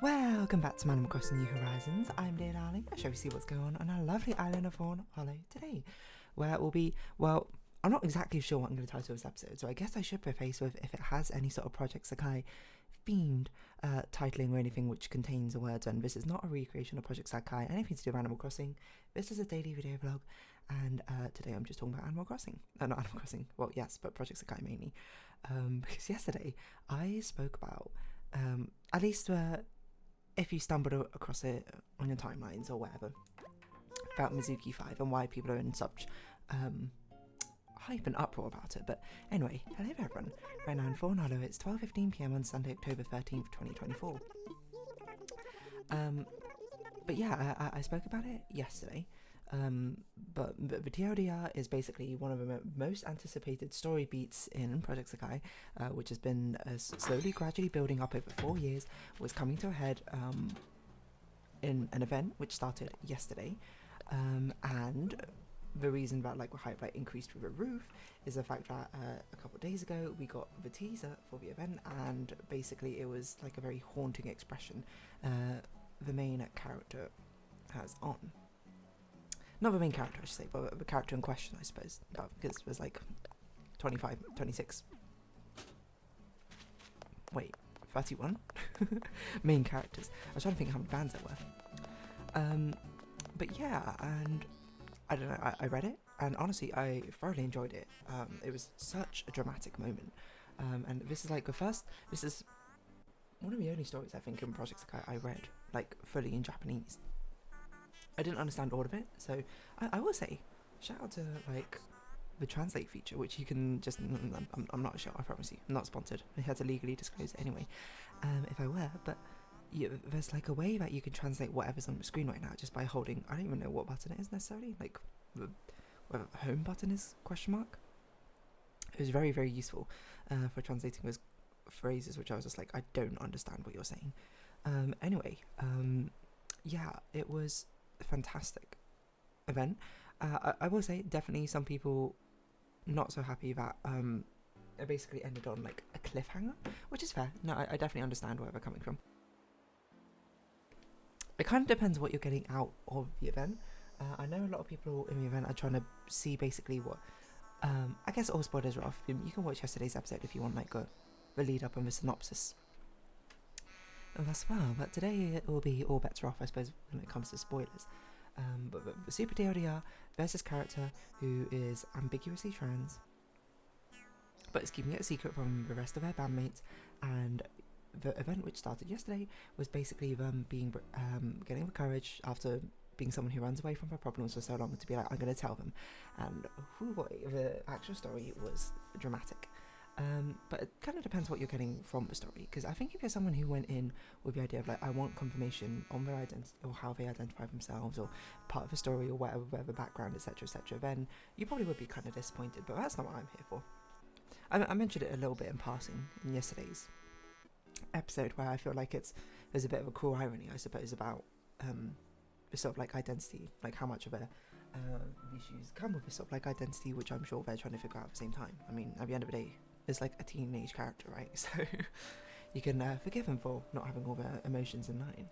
Welcome back to Animal Crossing New Horizons. I'm dear darling. I shall we see what's going on our lovely island of Fawnhallow today, where it will be, well, I'm not exactly sure what I'm going to title this episode, so I guess I should preface with if it has any sort of Project Sakai themed titling or anything which contains the words, and this is not a recreation of Project Sakai, anything to do with Animal Crossing. This is a daily video vlog, and today I'm just talking about Animal Crossing. Not Animal Crossing, well, yes, but Project Sakai mainly. Because yesterday I spoke about, at least if you stumbled across it on your timelines or whatever, about Mizuki 5 and why people are in such hype and uproar about it. But anyway, hello everyone. Right now in Fawnhallow, it's 12:15 PM on Sunday, October 13th, 2024. But yeah, I spoke about it yesterday. But the TLDR is basically one of the most anticipated story beats in Project Sakai, which has been slowly, gradually building up over 4 years, was coming to a head in an event which started yesterday, and the reason that the hype increased through the roof is the fact that a couple of days ago we got the teaser for the event, and basically it was like a very haunting expression the main character has on. Not the main character, I should say, but the character in question, I suppose, because it was like 25, 26, wait, 31 main characters. I was trying to think how many bands there were. But yeah, and I don't know, I read it, and honestly, I thoroughly enjoyed it. It was such a dramatic moment, and this is like this is one of the only stories I think in Project Sakai I read, like, fully in Japanese. I didn't understand all of it, so I will say, shout out to like the translate feature, which you can just, I'm not sure, I promise you, I'm not sponsored, I had to legally disclose it anyway, if I were, but yeah, there's like a way that you can translate whatever's on the screen right now just by holding, I don't even know what button it is necessarily, like whether the home button is question mark. It was very, very useful for translating those phrases, which I was just like, I don't understand what you're saying. Anyway, yeah, it was a fantastic event. I will say, definitely some people not so happy that it basically ended on like a cliffhanger, which is fair. No, I definitely understand where they're coming from. It kind of depends what you're getting out of the event. I know a lot of people in the event are trying to see basically what, I guess all spoilers are off. You can watch yesterday's episode if you want like the lead up and the synopsis as well, but today it will be all bets are off, I suppose, when it comes to spoilers. But the Super TLDR versus character who is ambiguously trans, but is keeping it a secret from the rest of their bandmates, and the event which started yesterday was basically them being getting the courage after being someone who runs away from her problems for so long to be like, I'm going to tell them, and boy, the actual story was dramatic. But it kind of depends what you're getting from the story, because I think if you're someone who went in with the idea of like, I want confirmation on their identity or how they identify themselves or part of the story or whatever background, etc, then you probably would be kind of disappointed, but that's not what I'm here for. I mentioned it a little bit in passing in yesterday's episode, where I feel like there's a bit of a cruel irony, I suppose, about the sort of like identity, like how much of the issues come with this sort of like identity, which I'm sure they're trying to figure out at the same time. I mean, at the end of the day, it's like a teenage character, right? So you can forgive him for not having all their emotions in line,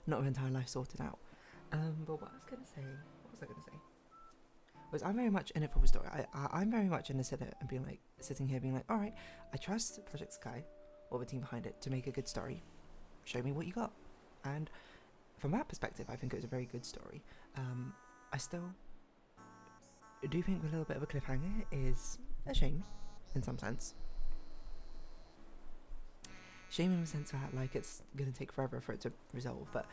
not their entire life sorted out. But what was I gonna say? Was I'm very much in it for the story. I'm very much in the sitting here being like, all right, I trust Project Sky or the team behind it to make a good story. Show me what you got. And from that perspective, I think it was a very good story. I still do think a little bit of a cliffhanger is a shame, in some sense. Shame in the sense that like it's gonna take forever for it to resolve, but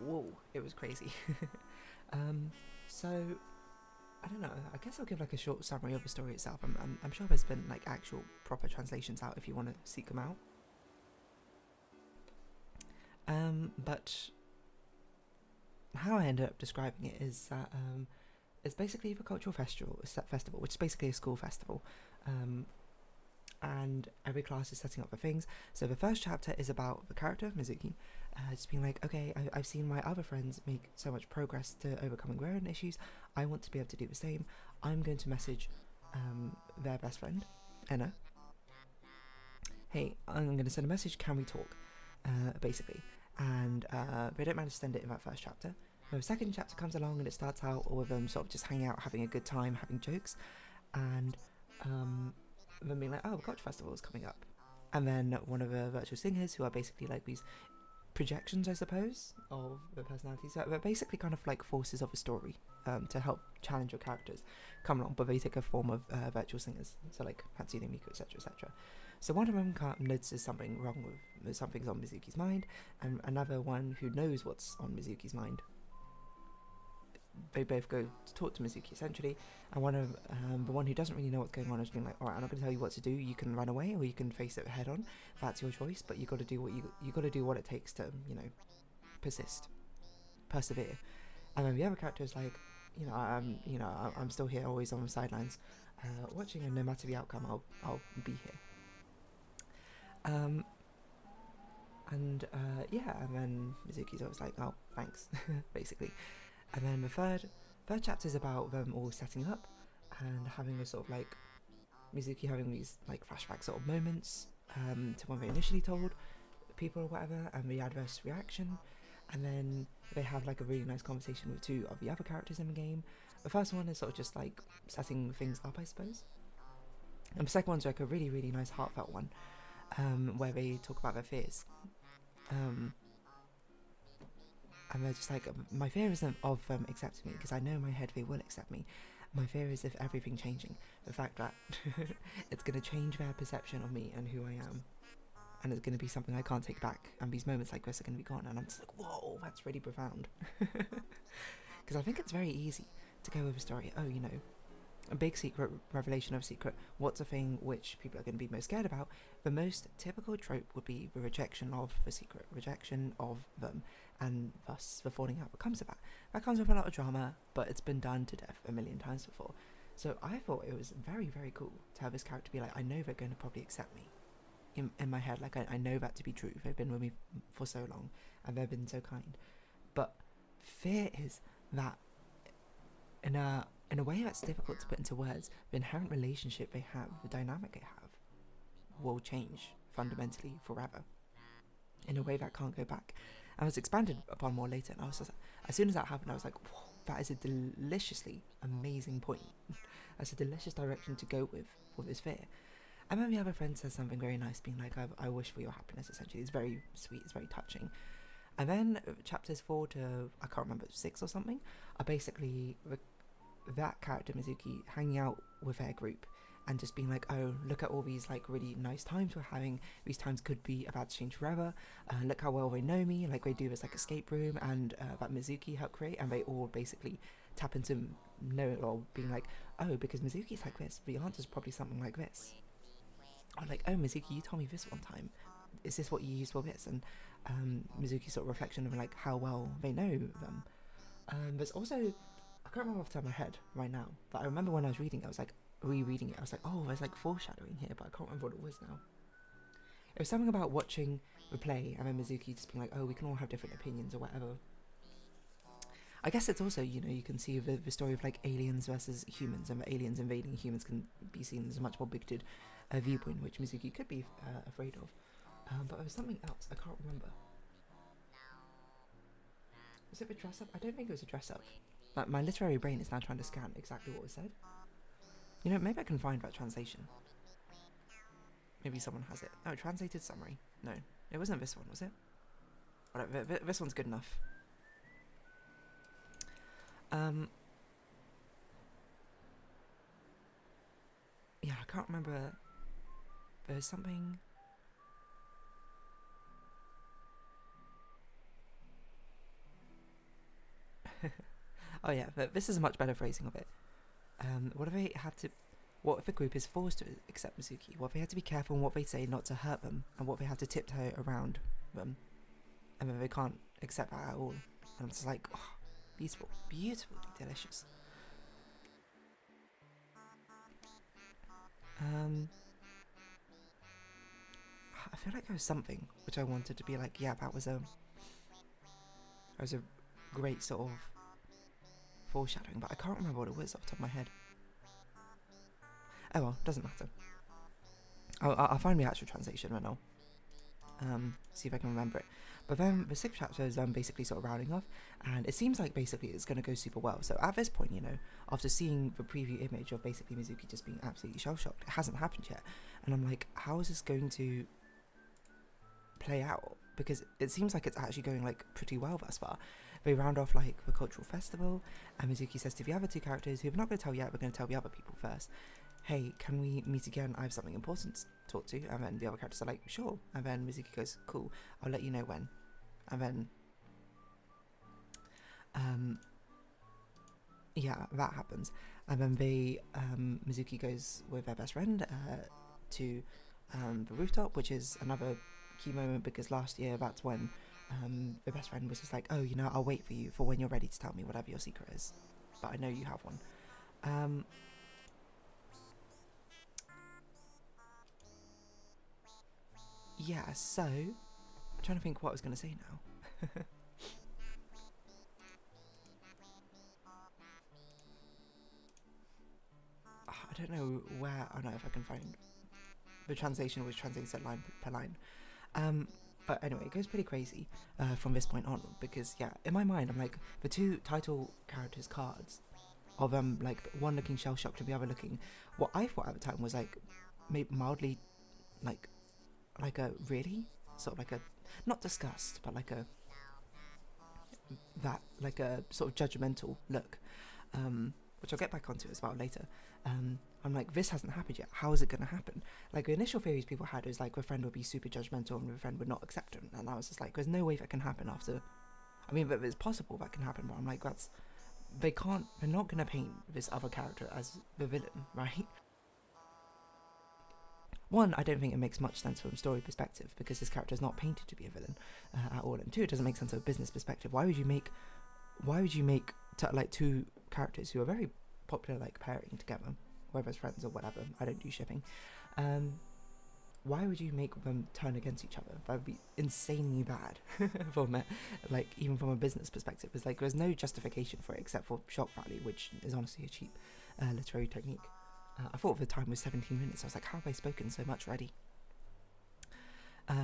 whoa, it was crazy. So I don't know, I guess I'll give like a short summary of the story itself. I'm sure there's been like actual proper translations out if you want to seek them out. But how I ended up describing it is that it's basically the cultural festival, which is basically a school festival, and every class is setting up for things. So the first chapter is about the character Mizuki, just being like, okay, I've seen my other friends make so much progress to overcoming their own issues. I want to be able to do the same. I'm going to message their best friend, Enna. Hey, I'm going to send a message. Can we talk? basically. And they don't manage to send it in that first chapter. The second chapter comes along and it starts out with them sort of just hanging out, having a good time, having jokes, and them being like, oh, the Culture Festival is coming up. And then one of the virtual singers, who are basically like these projections, I suppose, of the personalities, they're basically kind of like forces of a story to help challenge your characters, come along, but they take a form of virtual singers, so like Hatsune Miku, etc., etc. So one of them notices something wrong with something's on Mizuki's mind, and another one who knows what's on Mizuki's mind. They both go to talk to Mizuki essentially, and one of the one who doesn't really know what's going on is being like, all right, I'm not going to tell you what to do. You can run away or you can face it head on. That's your choice, but you got to do what you got to do what it takes to, you know, persevere. And then the other character is like, I'm still here, always on the sidelines, watching, and no matter the outcome, I'll be here. And then Mizuki's always like, oh, thanks, basically. And then the third chapter is about them all setting up and having a sort of like Mizuki having these like flashback sort of moments to when they initially told people or whatever, and the adverse reaction. And then they have like a really nice conversation with two of the other characters in the game. The first one is sort of just like setting things up, I suppose. And the second one's like a really, really nice heartfelt one, where they talk about their fears. And they're just like, my fear isn't of them accepting me, because I know in my head they will accept me. My fear is if everything changing. The fact that it's going to change their perception of me and who I am. And it's going to be something I can't take back. And these moments like this are going to be gone. And I'm just like, whoa, that's really profound. Because I think it's very easy to go with a story. Oh, you know, a big secret, revelation of secret. What's a thing which people are going to be most scared about? The most typical trope would be the rejection of the secret, rejection of them, and thus the falling out that comes of that. That comes with a lot of drama, but it's been done to death a million times before. So I thought it was very, very cool to have this character be like, I know they're going to probably accept me. In my head, like I know that to be true. They've been with me for so long, and they've been so kind. But fear is that in a way that's difficult to put into words, the inherent relationship they have, the dynamic they have, will change fundamentally forever. In a way that can't go back. And was expanded upon more later. And I was just, as soon as that happened, I was like, whoa, that is a deliciously amazing point. That's a delicious direction to go with this fear. And then the other friend says something very nice, being like, I wish for your happiness, essentially. It's very sweet, it's very touching. And then chapters 4 to, I can't remember, 6 or something, are basically that character, Mizuki, hanging out with their group and just being like, oh, look at all these like really nice times we're having. These times could be about to change forever. Look how well they know me. Like, they do this like escape room and that Mizuki helped create, and they all basically tap into know it all, being like, oh, because Mizuki's like this, the answer's probably something like this. Or like, oh, Mizuki, you told me this one time. Is this what you used for this? And Mizuki's sort of reflection of like how well they know them. There's also, I can't remember off the top of my head right now, but I remember when I was reading it, I was like, rereading it, I was like, oh, there's like foreshadowing here, but I can't remember what it was now. It was something about watching the play and then Mizuki just being like, oh, we can all have different opinions or whatever. I guess it's also, you know, you can see the story of like aliens versus humans, and the aliens invading humans can be seen as a much more bigoted viewpoint, which Mizuki could be afraid of. But there was something else, I can't remember. Was it a dress up? I don't think it was a dress up. Like, my literary brain is now trying to scan exactly what was said. You know, maybe I can find that translation. Maybe someone has it. Oh, translated summary. No, it wasn't this one, was it? Whatever, this one's good enough. Yeah, I can't remember. There's something. Oh yeah, but this is a much better phrasing of it. What if they had to? What if a group is forced to accept Mizuki? What if they had to be careful in what they say not to hurt them, and what if they have to tiptoe around them, and then they can't accept that at all? And I'm just like, oh, beautiful, beautifully delicious. I feel like there was something which I wanted to be like, yeah, that was a great sort of foreshadowing, but I can't remember what it was off the top of my head. Oh well, doesn't matter. I'll find the actual translation right now. See if I can remember it. But then the 6th chapter is basically sort of rounding off, and it seems like basically it's going to go super well. So at this point, after seeing the preview image of basically Mizuki just being absolutely shell-shocked, it hasn't happened yet. And I'm like, how is this going to play out? Because it seems like it's actually going like pretty well thus far. They round off like the cultural festival, and Mizuki says to the other 2 characters, who we're not going to tell yet, we're going to tell the other people first, hey, can we meet again? I have something important to talk to. And then the other characters are like, sure. And then Mizuki goes, cool, I'll let you know when. And then yeah, that happens. And then Mizuki goes with their best friend to the rooftop, which is another key moment, because last year that's when the best friend was just like, oh, I'll wait for you for when you're ready to tell me whatever your secret is, but I know you have one. Yeah, so I'm trying to think what I was going to say now. I don't know where. I don't know if I can find the translation, which translates it line per line. But anyway, it goes pretty crazy from this point on, because yeah, in my mind, I'm like, the 2 title characters' cards of like one looking shell shocked and the other looking, what I thought at the time was like maybe mildly like a really sort of like a, not disgust, but like a sort of judgmental look, which I'll get back onto as well later. I'm like, this hasn't happened yet. How is it going to happen? Like, the initial theories people had was like, the friend would be super judgmental and the friend would not accept him. And I was just like, there's no way that can happen after. I mean, but it's possible that can happen, but I'm like, they're not going to paint this other character as the villain, right? One, I don't think it makes much sense from a story perspective, because this character is not painted to be a villain at all. And 2, it doesn't make sense from a business perspective. Why would you make like 2 characters who are very popular like pairing together, whether as friends or whatever? I don't do shipping. Why would you make them turn against each other? That would be insanely bad from like, even from a business perspective. It's like there's no justification for it except for shock value, which is honestly a cheap literary technique. I thought the time was 17 minutes. I was like, how have I spoken so much already?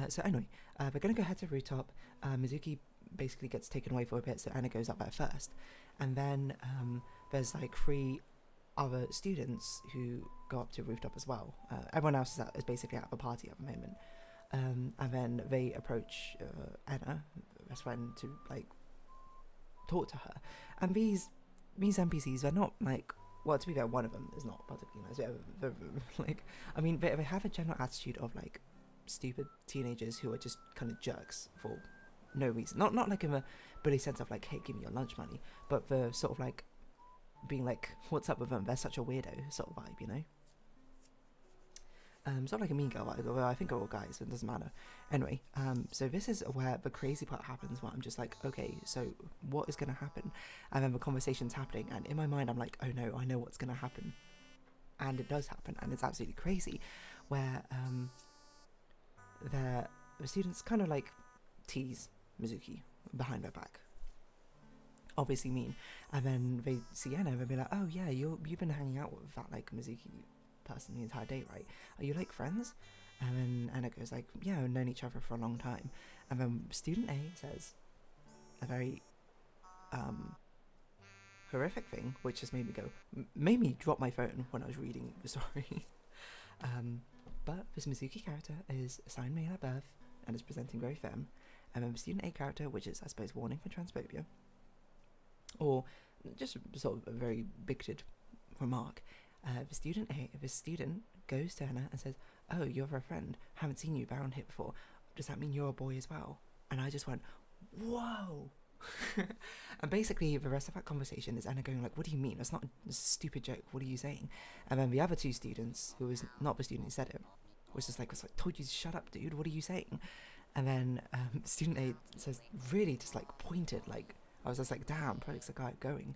So anyway, we're going to go head to the rooftop. Mizuki basically gets taken away for a bit, so Anna goes up there first. And then there's like 3 other students who go up to the rooftop as well. Everyone else is basically at the party at the moment. And then they approach Anna, best friend, to like talk to her. And these NPCs are not like, well, to be fair, one of them is not particularly nice. They're like, I mean, they have a general attitude of like stupid teenagers who are just kind of jerks for no reason. Not like in a bully sense of like, hey, give me your lunch money, but the sort of like being like, what's up with them? They're such a weirdo sort of vibe, It's not like a mean girl vibe, although I think they're all guys, so it doesn't matter. Anyway, so this is where the crazy part happens, where I'm just like, okay, so what is going to happen? And then the conversation's happening, and in my mind I'm like, oh no, I know what's going to happen. And it does happen, and it's absolutely crazy, where the students kind of like tease Mizuki behind her back, obviously mean, and then they see Anna and they'll be like, oh yeah, you've been hanging out with that like Mizuki person the entire day, right? Are you like friends? And then Anna goes like, yeah, we've known each other for a long time. And then student A says a very horrific thing, which just made me drop my phone when I was reading the story. But this Mizuki character is assigned male at birth and is presenting very femme. And then the student A character, which is, I suppose, warning for transphobia, or just sort of a very bigoted remark. The student goes to Anna and says, oh, you're her friend, haven't seen you around here before, does that mean you're a boy as well? And I just went, whoa. And basically the rest of that conversation is Anna going like, what do you mean? That's not a stupid joke, what are you saying? And then the other 2 students, who was not the student who said it, was like, told you to shut up, dude, what are you saying? And then student A says, really just like pointed, like, I was just like, damn, project's the guy going.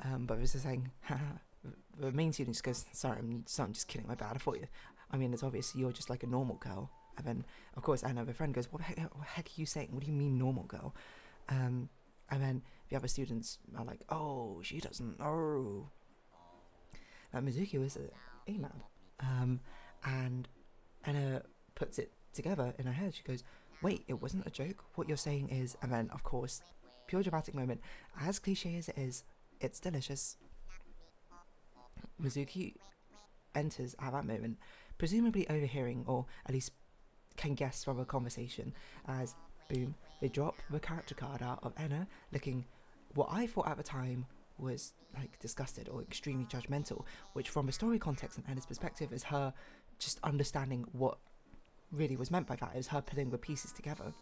But I was just saying, haha. The main student just goes, sorry, I'm just kidding, my bad, I mean, it's obvious you're just like a normal girl. And then, of course, Anna, the friend, goes, what the heck are you saying? What do you mean normal girl? And then the other students are like, oh, she doesn't know. Mizuki was a AMAB. And Anna puts it together in her head. She goes, wait, it wasn't a joke, what you're saying is, and then of course, pure dramatic moment, as cliche as it is, it's delicious. Mizuki enters at that moment, presumably overhearing, or at least can guess from a conversation, as boom, they drop the character card out of Enna, looking what I thought at the time was like disgusted or extremely judgmental, which from a story context and Enna's perspective is her just understanding what really was meant by that. It was her putting the pieces together.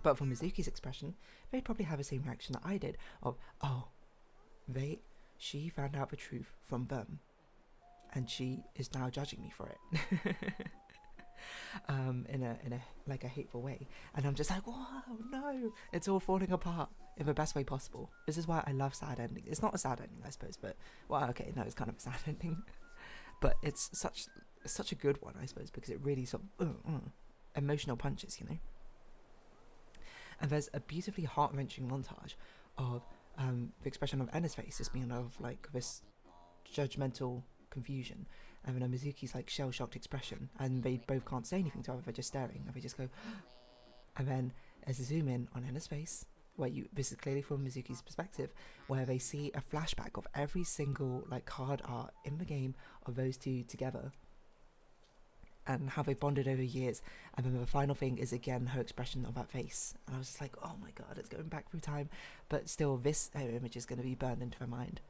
But from Mizuki's expression, they'd probably have the same reaction that I did of, oh, she found out the truth from them, and she is now judging me for it. In a like a hateful way, and I'm just like, whoa, no, it's all falling apart in the best way possible. This is why I love sad endings. It's not a sad ending, I suppose, but well, okay, no, it's kind of a sad ending, but it's such a good one, I suppose, because it really sort of emotional punches, you know. And there's a beautifully heart-wrenching montage of the expression of Enna's face as being of like this judgmental confusion, and then Mizuki's like shell-shocked expression, and they both can't say anything to her, they're just staring, and they just go and then there's a zoom in on Enna's face, where this is clearly from Mizuki's perspective, where they see a flashback of every single like card art in the game of those two together and how they bonded over years, and then the final thing is again her expression of that face, and I was just like, oh my god, it's going back through time, but still this image is going to be burned into her mind.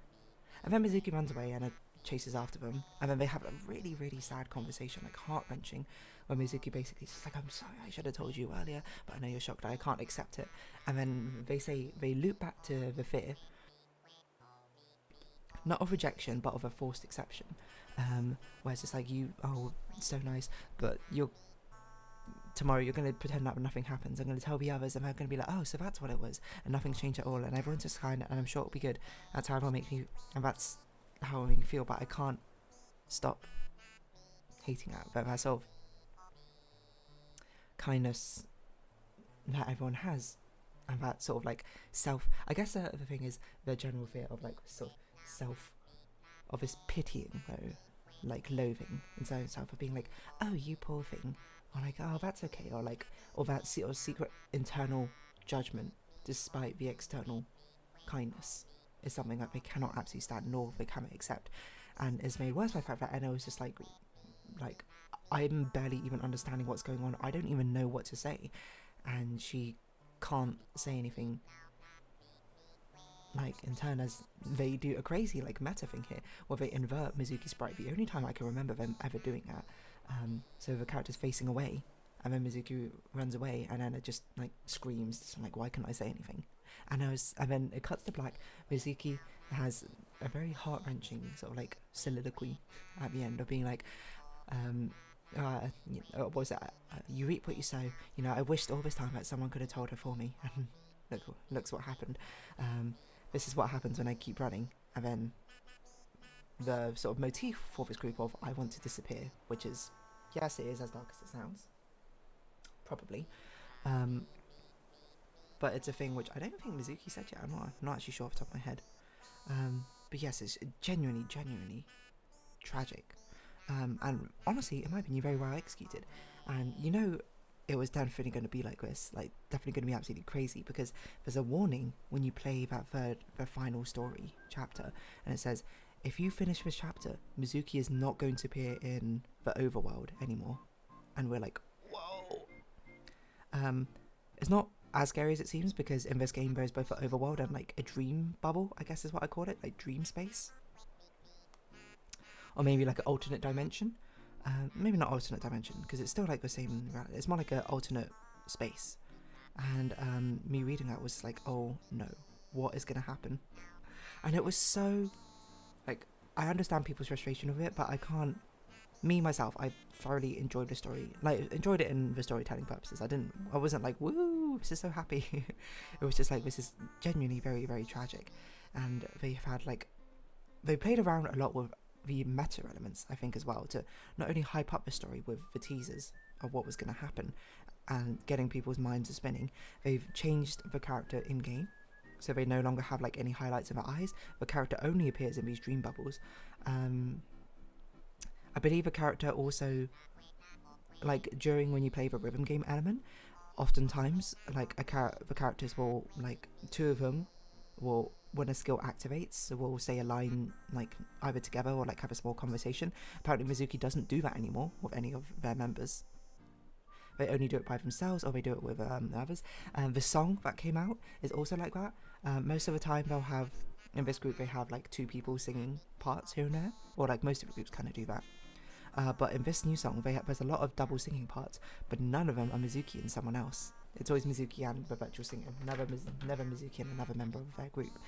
And then Mizuki runs away and chases after them, and then they have a really, really sad conversation, like heart-wrenching, where Mizuki basically says like, I'm sorry, I should have told you earlier, but I know you're shocked, I can't accept it. And then they loop back to the fear, not of rejection, but of a forced acceptance, where it's just like, oh, so nice, but tomorrow you're going to pretend that nothing happens. I'm going to tell the others, and they're going to be like, oh, so that's what it was, and nothing's changed at all, and everyone's just kind, and I'm sure it'll be good. That's how it'll make me, and that's how it makes me feel, but I can't stop hating that sort of kindness that everyone has, and that sort of like I guess the thing is the general fear of like sort of of this pitying though, like loathing inside himself, of being like, oh, you poor thing, or like, oh, that's okay, or that sort of secret internal judgment despite the external kindness is something that they cannot absolutely stand, nor they cannot accept, and is made worse by the fact that Enna was just like I'm barely even understanding what's going on, I don't even know what to say, and she can't say anything like in turn, as they do a crazy like meta thing here where they invert Mizuki's sprite, the only time I can remember them ever doing that. So the character's facing away, and then Mizuki runs away, and Enna just like screams, so I'm like, why can't I say anything? And then it cuts to black. Mizuki has a very heart-wrenching sort of like soliloquy at the end of being like, what was that? You reap what you sow. You know, I wished all this time that someone could have told her for me. And looks what happened. This is what happens when I keep running. And then the sort of motif for this group of I want to disappear, which is, yes, it is as dark as it sounds. Probably. But it's a thing which I don't think Mizuki said yet. I'm not actually sure off the top of my head. But yes, it's genuinely tragic. And honestly, in my opinion, very well executed. And you know, it was definitely going to be like this, like definitely going to be absolutely crazy, because there's a warning when you play the final story chapter, and it says, if you finish this chapter, Mizuki is not going to appear in the overworld anymore. And we're like, whoa. It's not as scary as it seems, because in this game there's both an overworld and like a dream bubble, I guess is what I call it, like dream space, or maybe like an alternate dimension. Maybe not alternate dimension, because it's still like the same, it's more like an alternate space. And me reading that was like, oh no, what is going to happen? And it was so, like, I understand people's frustration with it, but I can't, myself, I thoroughly enjoyed the story, like enjoyed it in the storytelling purposes. I wasn't like, woo, this is so happy. It was just like, this is genuinely very, very tragic. And they've had like, they played around a lot with the meta elements, I think, as well, to not only hype up the story with the teasers of what was going to happen and getting people's minds spinning. They've changed the character in game, so they no longer have like any highlights in their eyes. The character only appears in these dream bubbles. I believe the character also, like during when you play the rhythm game element, oftentimes, like the characters will, like, two of them will, when a skill activates, will say a line, like, either together or like have a small conversation. Apparently Mizuki doesn't do that anymore with any of their members. They only do it by themselves, or they do it with others. The song that came out is also like that. Most of the time they'll have, in this group, they have like 2 people singing parts here and there, or like most of the groups kind of do that. But in this new song, there's a lot of double singing parts, but none of them are Mizuki and someone else. It's always Mizuki and the virtual singer, never Mizuki and another member of their group.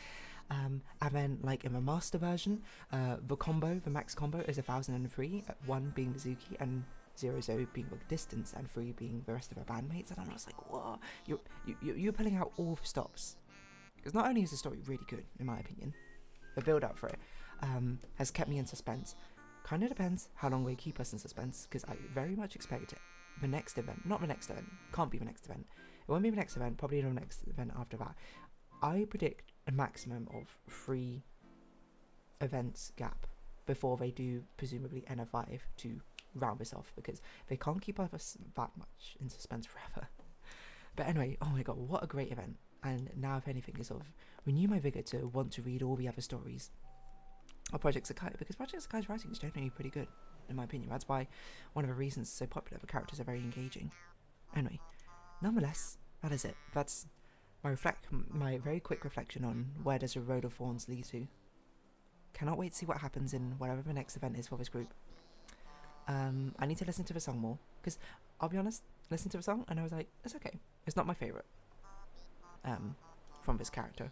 And then, like, in the master version, the max combo is 1003, 1 being Mizuki and 00 being the distance and 3 being the rest of her bandmates. And I'm just like, whoa, you're pulling out all the stops. Because not only is the story really good, in my opinion, the build up for it has kept me in suspense. Kind of depends how long they keep us in suspense, because I very much expect the next event, not the next event, can't be the next event, it won't be the next event, probably the next event after that. I predict a maximum of 3 events gap before they do presumably NF5 to round this off, because they can't keep us that much in suspense forever. But anyway, oh my god, what a great event. And now, if anything, is sort of renew my vigour to want to read all the other stories of Project Sakai, because Project Sakai's writing is generally pretty good, in my opinion. That's why one of the reasons it's so popular. The characters are very engaging. Anyway, nonetheless, that is it. That's my very quick reflection on where does the Road of Thorns lead to. Cannot wait to see what happens in whatever the next event is for this group. I need to listen to the song more, because I'll be honest, listened to the song and I was like, it's okay. It's not my favourite from this character.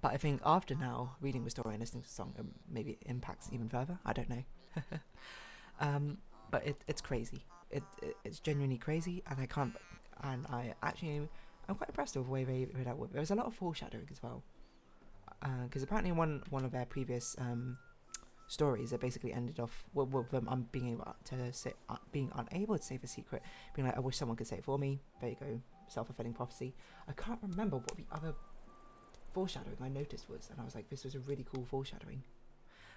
But I think after now, reading the story and listening to the song, maybe it impacts even further. I don't know. But it's crazy. It's genuinely crazy, and I'm quite impressed with the way they dealt with it. There was a lot of foreshadowing as well. Because apparently in one of their previous stories, it basically ended off with them being unable to save a secret, being like, I wish someone could say it for me. There you go, self-fulfilling prophecy. I can't remember what the other foreshadowing I noticed was, and I was like, this was a really cool foreshadowing.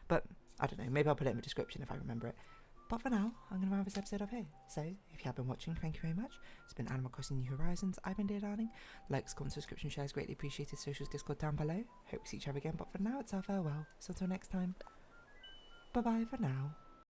But I don't know, maybe I'll put it in the description if I remember it. But for now, I'm going to round this episode up here. So if you have been watching, thank you very much. It's been Animal Crossing New Horizons. I've been Dear Darling. Likes, comments, subscription, shares greatly appreciated. Socials, Discord down below. Hope to see each other again, but for now it's our farewell. So until next time, bye bye for now.